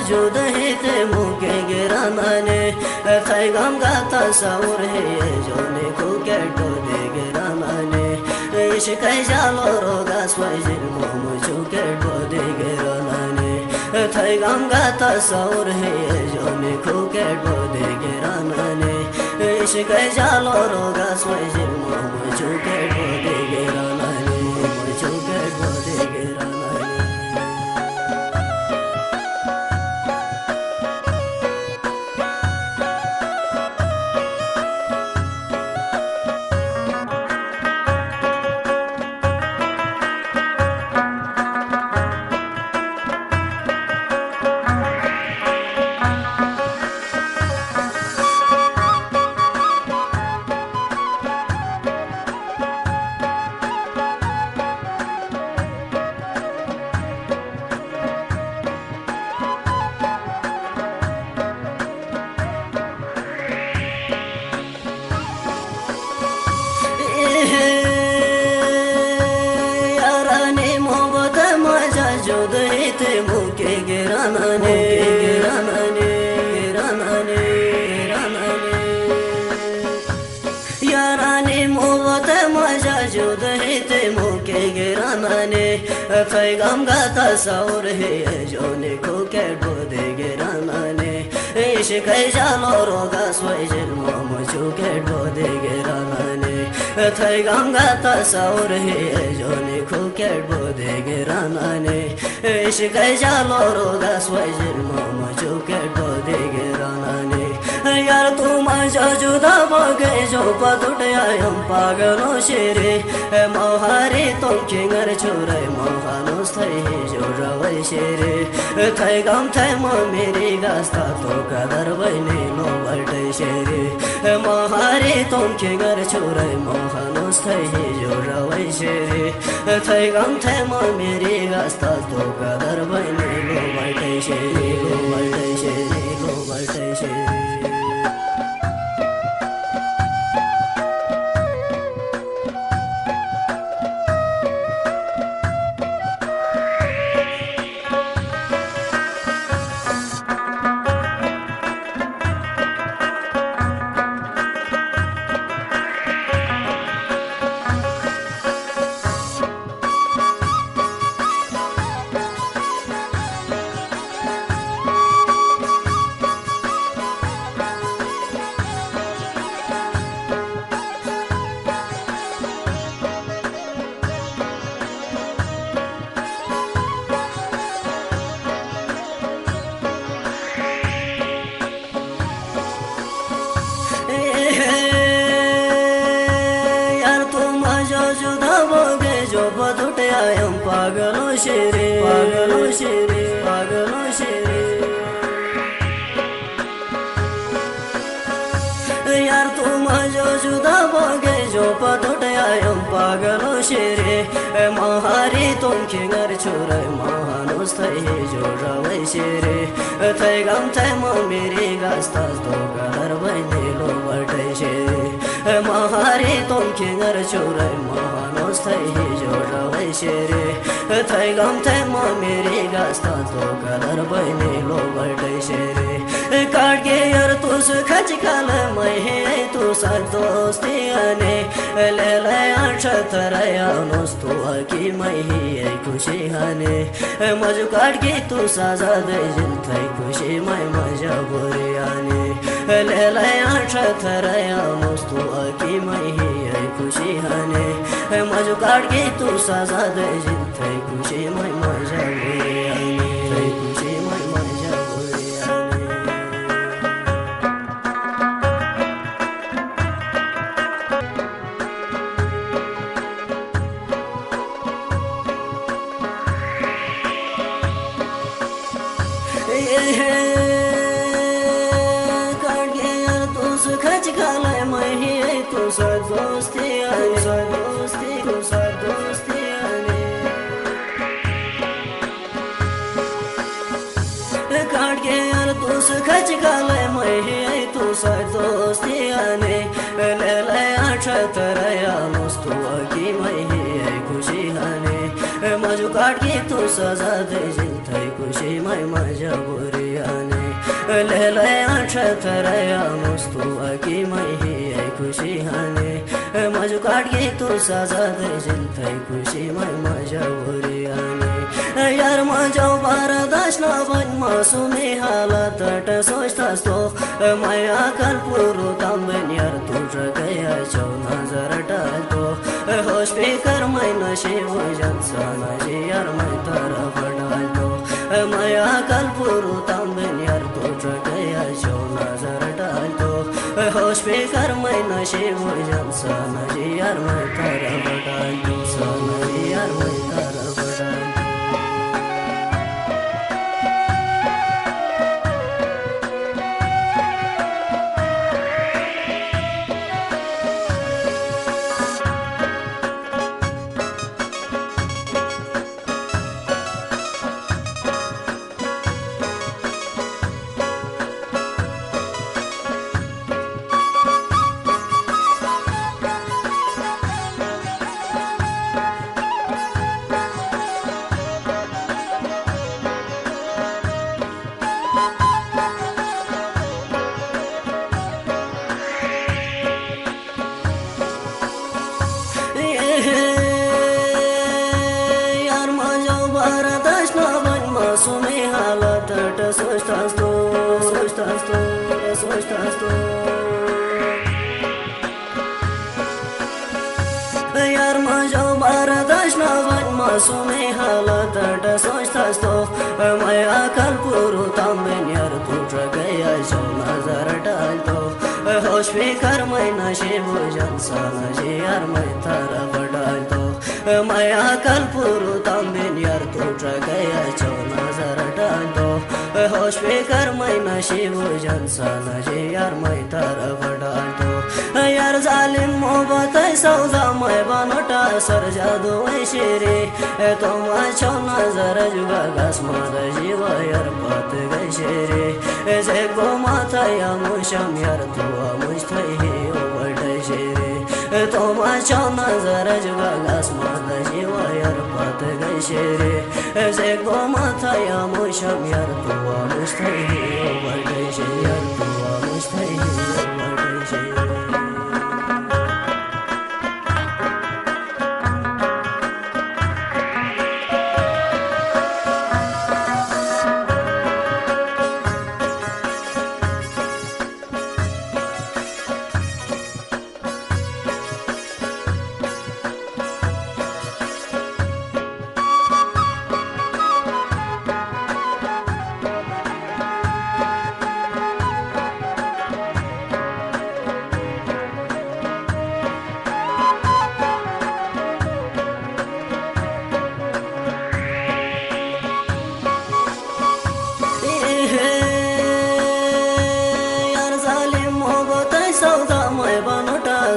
जुद है ते मुके गिराने थाई गम गाता साउर है जोने को कैटो दे गिराने इश्क जालो रोगा स्वाइजिल मोमो चुकेटो दे गिराने थाई गम गाता साउर है जोने को कैटो दे गिराने इश्क जालो रोगा स्वाइजिल मोमो चुकेटो दे गिराने चुकेटो दे गिराने याराने मोहब्बत मजा जुद है ते मुके गिराने गिराने गिराने गिराने याराने मोहब्बत मजा जुद है ते मुके गिराने पैगाम गाता साउर है जोने को कैटो दे गिराने इश्क जालो रोगा स्वाइजिल मोमो चुकेटो दे गिराने थाई गम गाता साउर है जोने को कैटो दे गिराने इश्क जालो रोगा स्वाइजिल मोमो चुकेटो दे गिराने यार तू मजा जुदा बगे जो पतुटयाम पागलो शेरे मोहारी तुम किंगर छोरे मोहानो स्थई जो रवै शेरे थाई गम थाई म मेरी गास्ता तो कदर बने लो बटे शेरे मोहारी तुम किंगर छोरे मोहानो स्थई जो रवै शेरे थाई गम थाई म मेरी गास्ता तो कदर बने लो बटे शेरे लो बटे शेरे लो बटे शेरे हम पागलो शेरे पागलो शेरे पागलो शेरे यार तुम जो जुदा बोगे जो पतुटयाम पागलो शेरे मोहारी तुम किंगर छोरे मोहानो स्थई जो रवै शेरे थाई गम थाई म मेरी गास्ता तो कदर बने लो बटे शेरे मोहारी तुम किंगर छोरे मोहानो स्थई जो रवै शेरे थाई गम थाई म मेरी गास्ता तो कदर बने लो बटे शेरे काट के यार तुस खच काल मैं है तू सर दोस्ती आने ले ले आठ तरया नोस्तो की मैं ही खुशी आने मजु काट के तू साजा दे जिन थाई खुशी मैं मजा बोरे आने ले ले आठ तरया नोस्तो की मैं ही खुशी आने मजु काट के तू साजा दे जिन थाई खुशी मैं मजा बोरे आने थाई खुशी मैं मजा बोरे आने खच काले मही तू सर दोस्ती आने सर दोस्ती तू सर दोस्ती आने काट के यार तू खच काले मही तू सर दोस्ती आने ले ले आठ तरया मुस्तु की मही खुशी आने मजु काट के तू सजा दे जिन थाई खुशी मैं मजा बुरी लेले आठतरया मस्तु अकी मही खुशी हाने मजु काटके तू साजा दे जिलथै खुशी मजा भोरी आने यार मजा बारदास न बन मासुमे हालत ट सोचतास तो माया कल पुरु तम्बन यार तू गया छौ नजर टालतो होश पे कर मै नशे हो जन्सा नशे यार मै तरफ डालतो माया कल पुरु तम्बन यार तू गया छौ नजर टालतो होश पे कर मै नशे हो जन्सा नशे यार मै तरफ डालतो नशे यार मै तरफ डालतो यार मजा बारदास न बन मासुमे हालत ट सोचतास तो यार मजा बारदास न बन मासुमे हालत ट सोचतास तो मैं अकल पुरु तम्बन यार तू गया छौ नजर डालतो होश पे कर मै नशे हो जन्सा नशे यार मै तरफ डालतो मैं अकल पुरु तम्बन यार तू गया छौ नजर डालतो होश पे कर मै नशे हो जन्सा नशे यार मै तरफ डालतो यार जालिम मोहब्बत सौदा मै बनोटा सर जादू शेरे तो मै छौ नजर जुगा घास माद जीव यार पत गई शेरे जे गो माथा या मुशम यार तू मुझथै हे ओवट शेरे तो मै छौ नजर जुगा घास माद जीव यार पत गई शेरे जे गो माथा या मुशम यार तू मुझथै हे ओवट शेरे यार तू मुझथै हे ओवट शेरे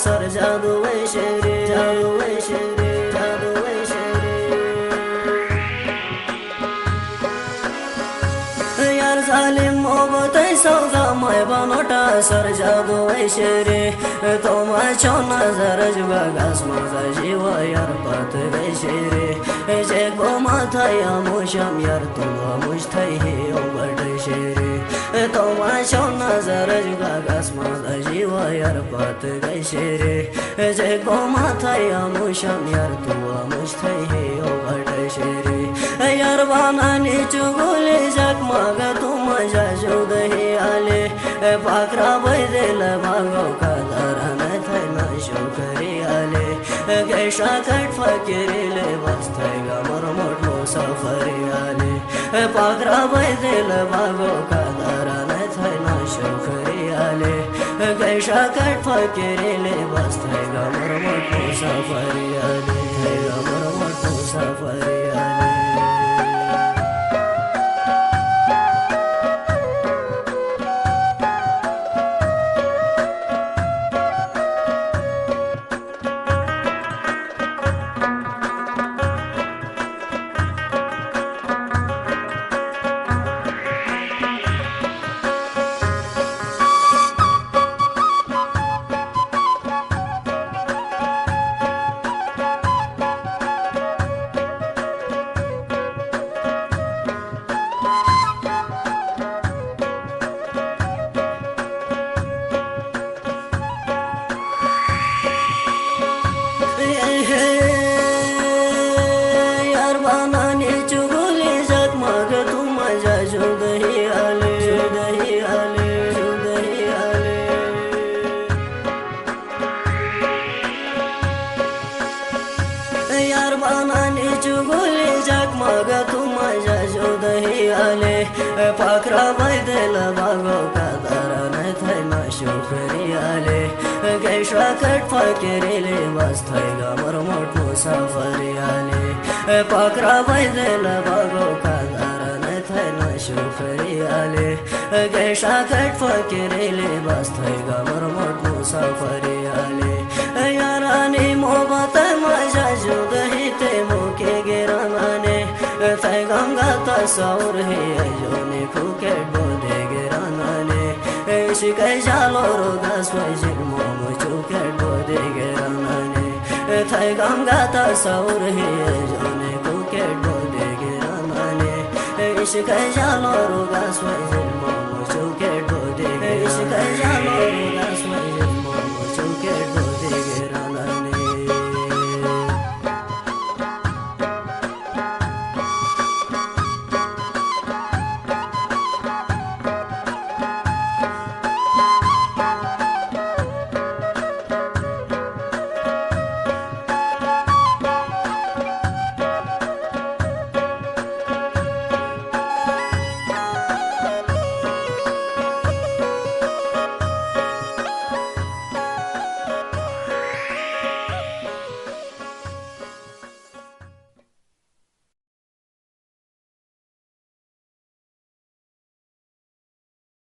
सर जादू शेरे यार जालिम मोहब्बत सौदा मै बनोटा सर जादू शेरे तो मै छौ नजर जुगा घास मजा जीव यार पत गई शेरे जे गो माथा या मुशम यार तू मुझथै हे ओवट शेरे तो मै छौ नजर जुगा घास मजा जीव यार पत गई शेरे जे गो माथा या मुशम यार तू मुझथै हे ओवट शेरे यार बानानी चुगुले जगमग तू मजा जुदही आले पाखरा बैदेल भागो कदरन थै नशो करी आले गैशा कट फकिरीले बस्थै गमर मोटो सफरी आले पाखरा बैदेल भागो कदरन थै नशो करी आले गैशा कट फकिरीले बस्थै गमर मोटो सफरी आले गमर मोटो सफरी आले यार बनाने चुगली जगमग तुम मजा जुदही आले जुदही आले जुदही आले यार बनाने चुगली जगमग तुम मजा जुदही आले पाखरा बैदल बागो का दरन थे शुक्री आले कैशा कट फकेरेले बस थैगा मरमोट मुसाफरी आले पाखरा बैदल बागो का दरन थे शुक्री आले कैशा कट फकेरेले बस थैगा मरमोट मुसाफरी आले यारानी मोहब्बत मजा जुदही ते मुके गिराने तैगम गाता सौर है जोने फुके बोदे गिराने शिकाय जालो रोगा स्वजिन मोमो चुके बोदे गिराने तैगम गाता सौर है जोने फुके बोदे गिराने शिकाय जालो रोगा स्वजिन